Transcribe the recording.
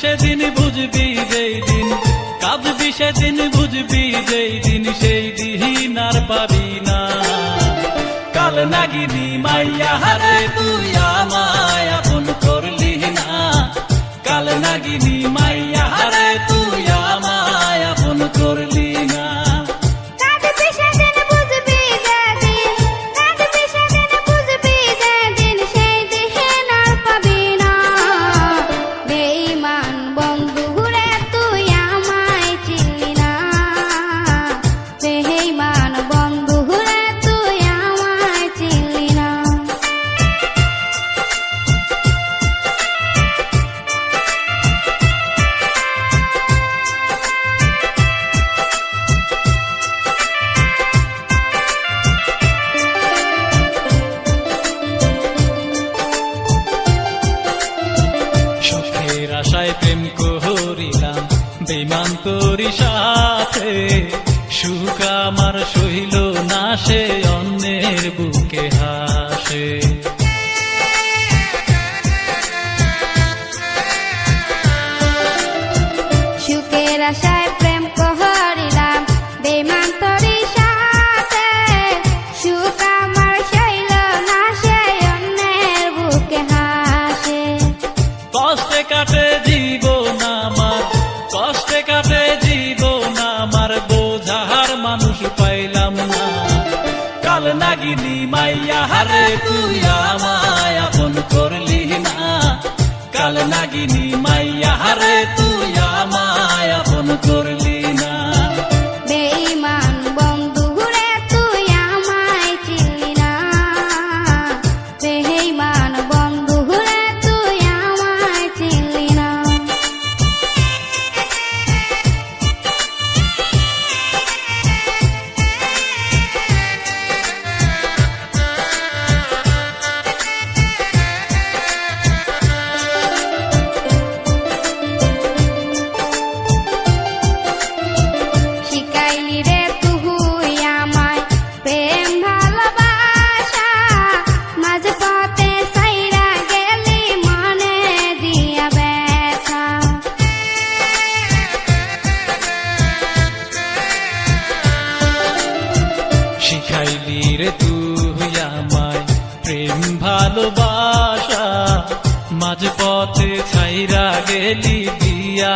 সেদিন বুঝবি যেই দিন, কাঁদবি সেদিন বুঝবি যেই দিন, সেই দিন আর পাবি না। কাল নাগিনী মাইয়া হারে তুই আমায় আপন করলি না, কাল নাগিনী মাইয়া হারে তুই আমায় আপন করলি না। আশায় প্রেম করিলাম বেঈমান তোরি সাথে, সুখ আমার সহিল না সে অন্যের বুকে হাসে। সুখের আশায় প্রেম করিলাম বেঈমান তোরি সাথে, সুখ আমার সহিল না সে অন্যের বুকে হাসে। কষ্টে কাটে জীবন আমার, কষ্টে কাটে জীবন আমার, বোঝার মানুষ পাইলাম না। কাল নাগিনী মাইয়া হারে তুই আমায় আপন করলি না, কাল নাগিনী মাইয়া হারে তুই আমায় আপন করলি না। বেঈমান বন্ধু রে তুই আমায় চিনলি না, বেঈমান বন্ধু রে তুই আমায় চিনলি না। শিখাইলি রে তুই আমায় প্রেম ভালোবাসা, মাঝ পথে ছাইরা গেলি মনে দিয়া ব্যথা। শিখাইলি রে তুই আমায় প্রেম ভালোবাসা, মাঝ পথে ছাইরা গেলি দিয়া